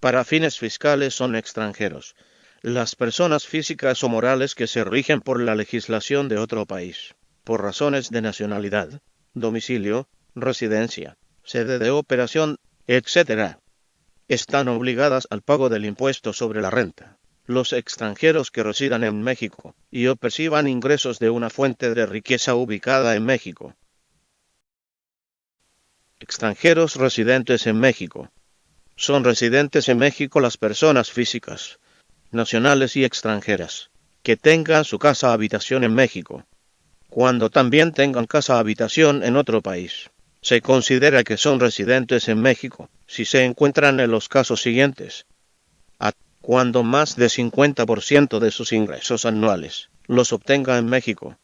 Para fines fiscales son extranjeros las personas físicas o morales que se rigen por la legislación de otro país, por razones de nacionalidad, domicilio, residencia, sede de operación, etc. Están obligadas al pago del impuesto sobre la renta. Los extranjeros que residan en México y o perciban ingresos de una fuente de riqueza ubicada en México. Extranjeros residentes en México. Son residentes en México las personas físicas, nacionales y extranjeras, que tengan su casa-habitación en México. Cuando también tengan casa-habitación en otro país, se considera que son residentes en México si se encuentran en los casos siguientes. A. Cuando más de 50% de sus ingresos anuales los obtenga en México.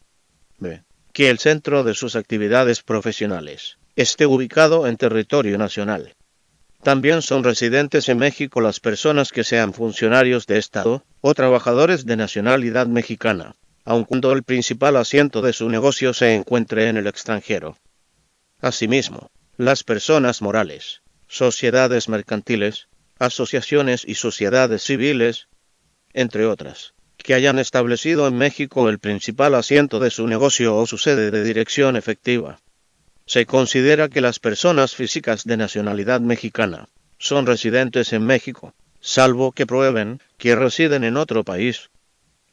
B. Que el centro de sus actividades profesionales esté ubicado en territorio nacional. También son residentes en México las personas que sean funcionarios de Estado o trabajadores de nacionalidad mexicana, aun cuando el principal asiento de su negocio se encuentre en el extranjero. Asimismo, las personas morales, sociedades mercantiles, asociaciones y sociedades civiles, entre otras, que hayan establecido en México el principal asiento de su negocio o su sede de dirección efectiva. Se considera que las personas físicas de nacionalidad mexicana son residentes en México, salvo que prueben que residen en otro país.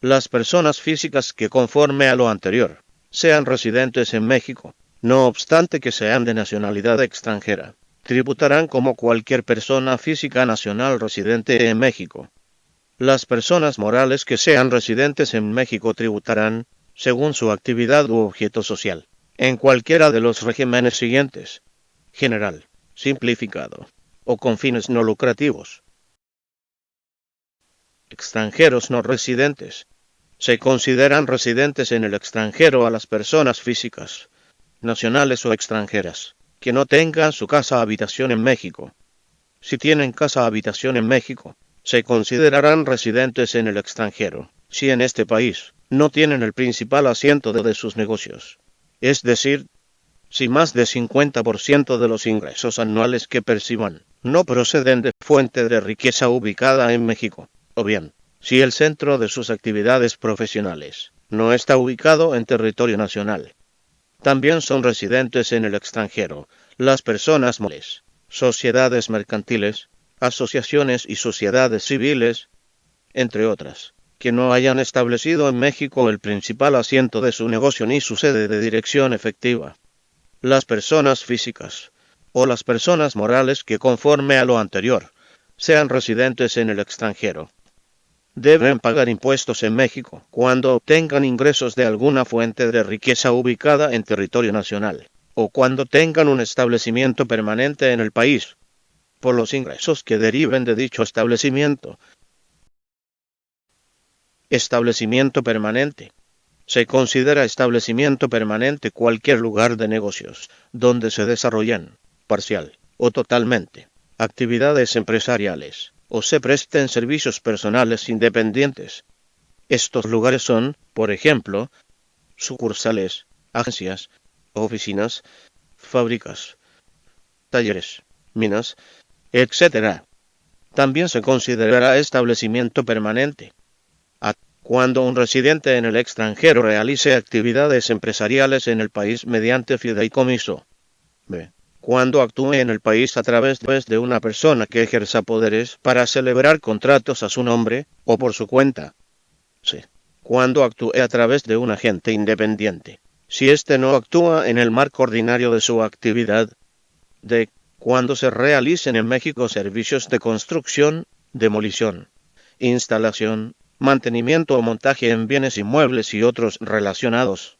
Las personas físicas que, conforme a lo anterior, sean residentes en México, no obstante que sean de nacionalidad extranjera, tributarán como cualquier persona física nacional residente en México. Las personas morales que sean residentes en México tributarán, según su actividad u objeto social, en cualquiera de los regímenes siguientes: general, simplificado, o con fines no lucrativos. Extranjeros no residentes. Se consideran residentes en el extranjero a las personas físicas, nacionales o extranjeras, que no tengan su casa-habitación en México. Si tienen casa-habitación en México, se considerarán residentes en el extranjero, si en este país no tienen el principal asiento de sus negocios. Es decir, si más de 50% de los ingresos anuales que perciban no proceden de fuente de riqueza ubicada en México, o bien, si el centro de sus actividades profesionales no está ubicado en territorio nacional. También son residentes en el extranjero las personas morales, sociedades mercantiles, asociaciones y sociedades civiles, entre otras, que no hayan establecido en México el principal asiento de su negocio ni su sede de dirección efectiva. Las personas físicas, o las personas morales que, conforme a lo anterior, sean residentes en el extranjero, deben pagar impuestos en México cuando obtengan ingresos de alguna fuente de riqueza ubicada en territorio nacional, o cuando tengan un establecimiento permanente en el país, por los ingresos que deriven de dicho establecimiento. Establecimiento permanente. Se considera establecimiento permanente cualquier lugar de negocios donde se desarrollen, parcial o totalmente, actividades empresariales, o se presten servicios personales independientes. Estos lugares son, por ejemplo, sucursales, agencias, oficinas, fábricas, talleres, minas, etc. También se considerará establecimiento permanente cuando un residente en el extranjero realice actividades empresariales en el país mediante fideicomiso. B. Cuando actúe en el país a través de una persona que ejerza poderes para celebrar contratos a su nombre o por su cuenta. C. Cuando actúe a través de un agente independiente, si éste no actúa en el marco ordinario de su actividad. D. Cuando se realicen en México servicios de construcción, demolición, instalación, mantenimiento o montaje en bienes inmuebles y otros relacionados,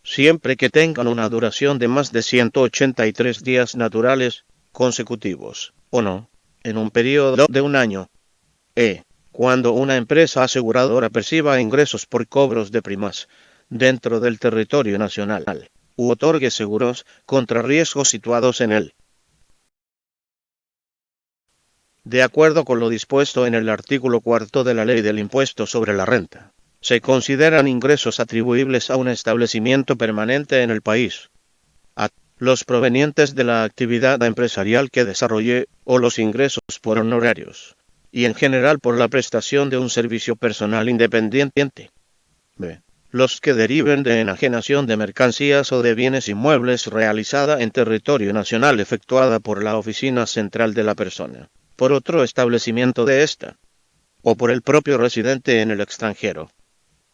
siempre que tengan una duración de más de 183 días naturales consecutivos, o no, en un periodo de un año. Cuando una empresa aseguradora perciba ingresos por cobros de primas dentro del territorio nacional, u otorgue seguros contra riesgos situados en él. De acuerdo con lo dispuesto en el artículo 4 de la Ley del Impuesto sobre la Renta, se consideran ingresos atribuibles a un establecimiento permanente en el país: a. Los provenientes de la actividad empresarial que desarrolle, o los ingresos por honorarios, y en general por la prestación de un servicio personal independiente. B. Los que deriven de enajenación de mercancías o de bienes inmuebles realizada en territorio nacional efectuada por la oficina central de la persona, por otro establecimiento de ésta, o por el propio residente en el extranjero.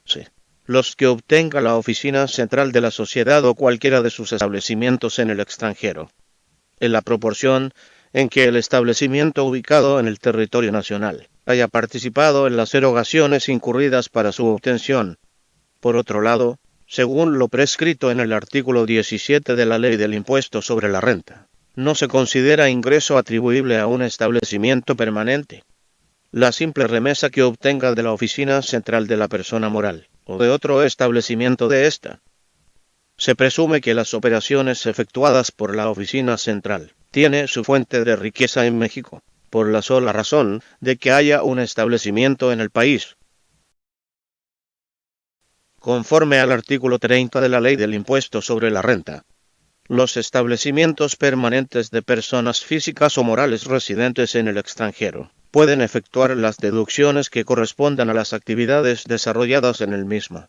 C. Los que obtenga la oficina central de la sociedad o cualquiera de sus establecimientos en el extranjero, en la proporción en que el establecimiento ubicado en el territorio nacional haya participado en las erogaciones incurridas para su obtención. Por otro lado, según lo prescrito en el artículo 17 de la Ley del Impuesto sobre la Renta, no se considera ingreso atribuible a un establecimiento permanente la simple remesa que obtenga de la oficina central de la persona moral o de otro establecimiento de ésta. Se presume que las operaciones efectuadas por la oficina central tiene su fuente de riqueza en México, por la sola razón de que haya un establecimiento en el país. Conforme al artículo 30 de la Ley del Impuesto sobre la Renta, los establecimientos permanentes de personas físicas o morales residentes en el extranjero pueden efectuar las deducciones que correspondan a las actividades desarrolladas en el mismo,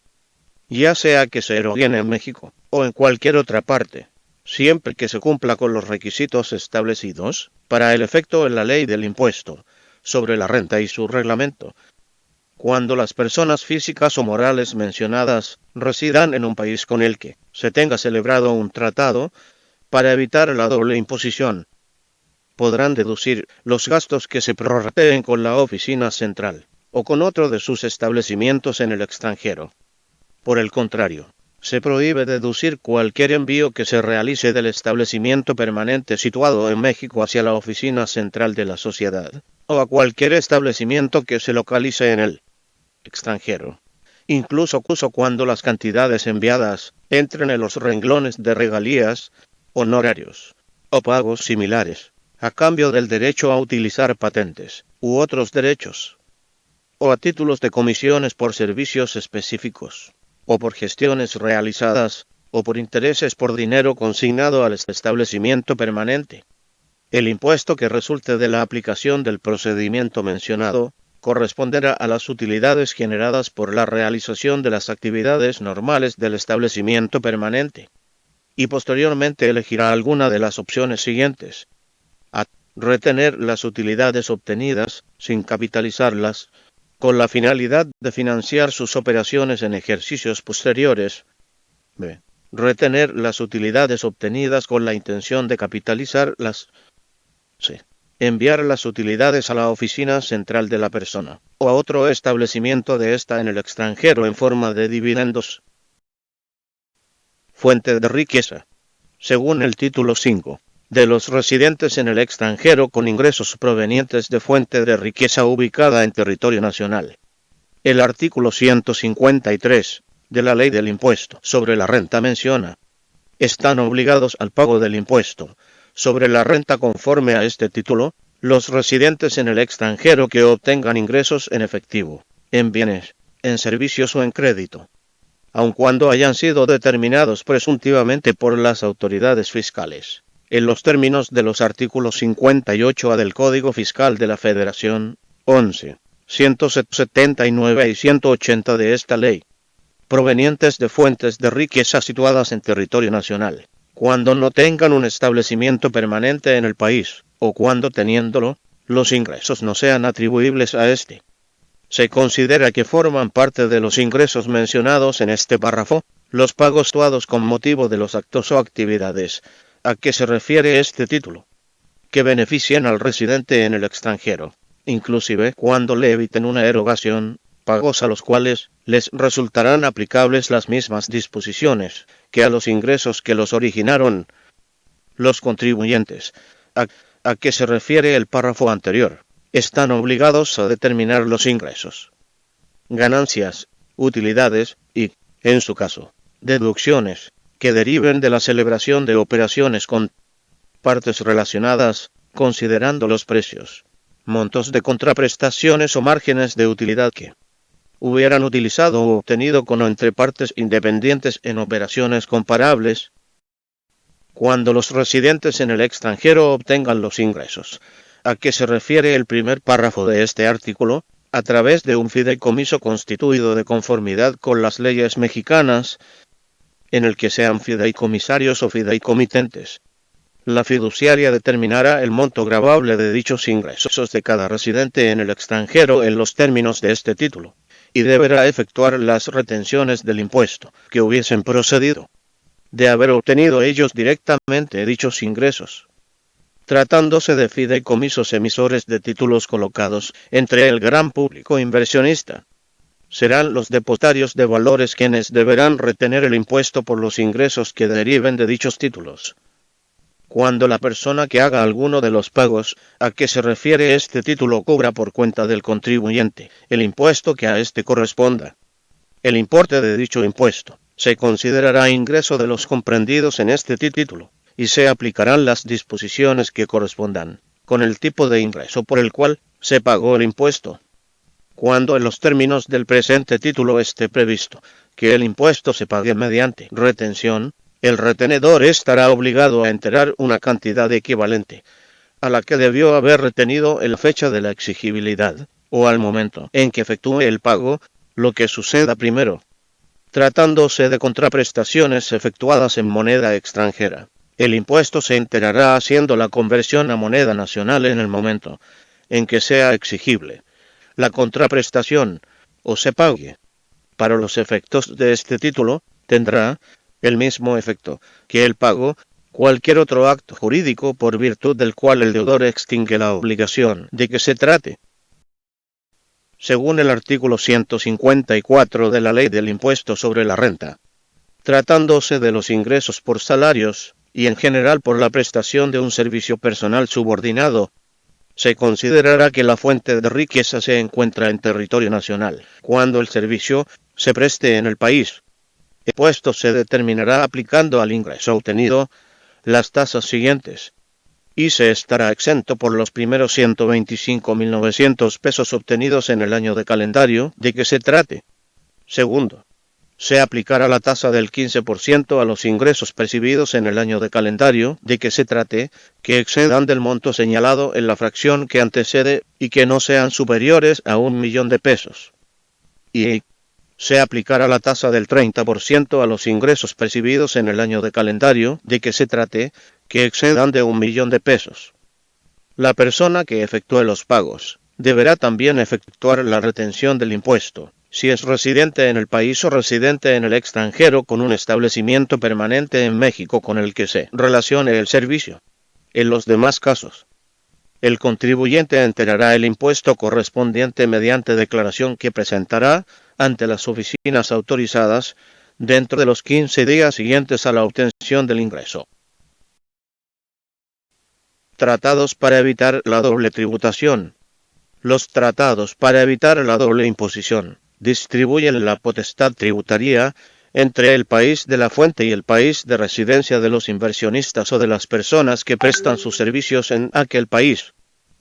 ya sea que se eroguen en México o en cualquier otra parte, siempre que se cumpla con los requisitos establecidos para el efecto en la Ley del Impuesto sobre la Renta y su reglamento. Cuando las personas físicas o morales mencionadas residan en un país con el que se tenga celebrado un tratado para evitar la doble imposición, podrán deducir los gastos que se prorrateen con la oficina central o con otro de sus establecimientos en el extranjero. Por el contrario, se prohíbe deducir cualquier envío que se realice del establecimiento permanente situado en México hacia la oficina central de la sociedad, o a cualquier establecimiento que se localice en el extranjero, incluso cuando las cantidades enviadas entren en los renglones de regalías, honorarios o pagos similares, a cambio del derecho a utilizar patentes u otros derechos, o a títulos de comisiones por servicios específicos, o por gestiones realizadas, o por intereses por dinero consignado al establecimiento permanente. El impuesto que resulte de la aplicación del procedimiento mencionado corresponderá a las utilidades generadas por la realización de las actividades normales del establecimiento permanente, y posteriormente elegirá alguna de las opciones siguientes: a. Retener las utilidades obtenidas, sin capitalizarlas, con la finalidad de financiar sus operaciones en ejercicios posteriores. B. Retener las utilidades obtenidas con la intención de capitalizarlas. C. Enviar las utilidades a la oficina central de la persona, o a otro establecimiento de ésta en el extranjero en forma de dividendos. Fuente de riqueza. Según el título 5. De los residentes en el extranjero con ingresos provenientes de fuente de riqueza ubicada en territorio nacional. El artículo 153 de la Ley del Impuesto sobre la Renta menciona: están obligados al pago del impuesto sobre la renta conforme a este título los residentes en el extranjero que obtengan ingresos en efectivo, en bienes, en servicios o en crédito, aun cuando hayan sido determinados presuntivamente por las autoridades fiscales, en los términos de los artículos 58A del Código Fiscal de la Federación, 11, 179 y 180 de esta ley, provenientes de fuentes de riqueza situadas en territorio nacional, cuando no tengan un establecimiento permanente en el país, o cuando teniéndolo, los ingresos no sean atribuibles a éste. Se considera que forman parte de los ingresos mencionados en este párrafo los pagos efectuados con motivo de los actos o actividades a que se refiere este título, que beneficien al residente en el extranjero, inclusive cuando le eviten una erogación, pagos a los cuales les resultarán aplicables las mismas disposiciones que a los ingresos que los originaron. Los contribuyentes, a que se refiere el párrafo anterior, están obligados a determinar los ingresos, ganancias, utilidades y, en su caso, deducciones que deriven de la celebración de operaciones con partes relacionadas, considerando los precios, montos de contraprestaciones o márgenes de utilidad que hubieran utilizado o obtenido con o entre partes independientes en operaciones comparables. Cuando los residentes en el extranjero obtengan los ingresos a que se refiere el primer párrafo de este artículo, a través de un fideicomiso constituido de conformidad con las leyes mexicanas, en el que sean fideicomisarios o fideicomitentes. La fiduciaria determinará el monto gravable de dichos ingresos de cada residente en el extranjero en los términos de este título, y deberá efectuar las retenciones del impuesto que hubiesen procedido de haber obtenido ellos directamente dichos ingresos. Tratándose de fideicomisos emisores de títulos colocados entre el gran público inversionista, serán los depositarios de valores quienes deberán retener el impuesto por los ingresos que deriven de dichos títulos. Cuando la persona que haga alguno de los pagos a que se refiere este título cobra por cuenta del contribuyente el impuesto que a éste corresponda, el importe de dicho impuesto se considerará ingreso de los comprendidos en este título, y se aplicarán las disposiciones que correspondan con el tipo de ingreso por el cual se pagó el impuesto. Cuando en los términos del presente título esté previsto que el impuesto se pague mediante retención, el retenedor estará obligado a enterar una cantidad equivalente a la que debió haber retenido en la fecha de la exigibilidad, o al momento en que efectúe el pago, lo que suceda primero. Tratándose de contraprestaciones efectuadas en moneda extranjera, el impuesto se enterará haciendo la conversión a moneda nacional en el momento en que sea exigible la contraprestación o se pague. Para los efectos de este título, tendrá el mismo efecto que el pago cualquier otro acto jurídico por virtud del cual el deudor extingue la obligación de que se trate. Según el artículo 154 de la Ley del Impuesto sobre la Renta, tratándose de los ingresos por salarios y en general por la prestación de un servicio personal subordinado, se considerará que la fuente de riqueza se encuentra en territorio nacional cuando el servicio se preste en el país. El impuesto se determinará aplicando al ingreso obtenido las tasas siguientes, y se estará exento por los primeros 125.900 pesos obtenidos en el año de calendario de que se trate. Segundo, se aplicará la tasa del 15% a los ingresos percibidos en el año de calendario de que se trate, que excedan del monto señalado en la fracción que antecede y que no sean superiores a 1.000.000 de pesos. Y se aplicará la tasa del 30% a los ingresos percibidos en el año de calendario de que se trate, que excedan de 1.000.000 de pesos. La persona que efectúe los pagos deberá también efectuar la retención del impuesto, si es residente en el país o residente en el extranjero con un establecimiento permanente en México con el que se relacione el servicio. En los demás casos, el contribuyente enterará el impuesto correspondiente mediante declaración que presentará ante las oficinas autorizadas dentro de los 15 días siguientes a la obtención del ingreso. Tratados para evitar la doble tributación. Los tratados para evitar la doble imposición distribuyen la potestad tributaria entre el país de la fuente y el país de residencia de los inversionistas o de las personas que prestan sus servicios en aquel país.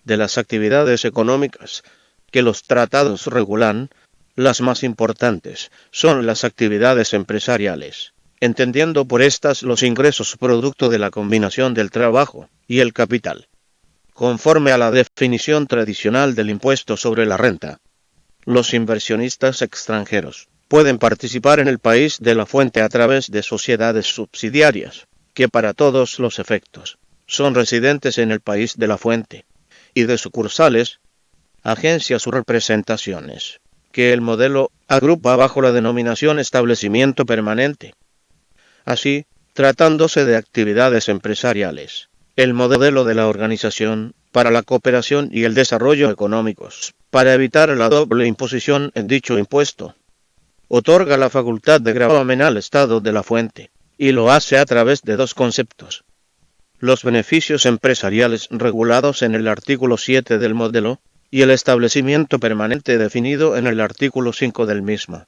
De las actividades económicas que los tratados regulan, las más importantes son las actividades empresariales, entendiendo por estas los ingresos producto de la combinación del trabajo y el capital. Conforme a la definición tradicional del impuesto sobre la renta, los inversionistas extranjeros pueden participar en el país de la fuente a través de sociedades subsidiarias, que para todos los efectos son residentes en el país de la fuente, y de sucursales, agencias o representaciones, que el modelo agrupa bajo la denominación establecimiento permanente. Así, tratándose de actividades empresariales, el modelo de la Organización para la Cooperación y el Desarrollo Económicos, para evitar la doble imposición en dicho impuesto, otorga la facultad de gravamen al Estado de la fuente, y lo hace a través de dos conceptos: los beneficios empresariales regulados en el artículo 7 del modelo, y el establecimiento permanente definido en el artículo 5 del mismo.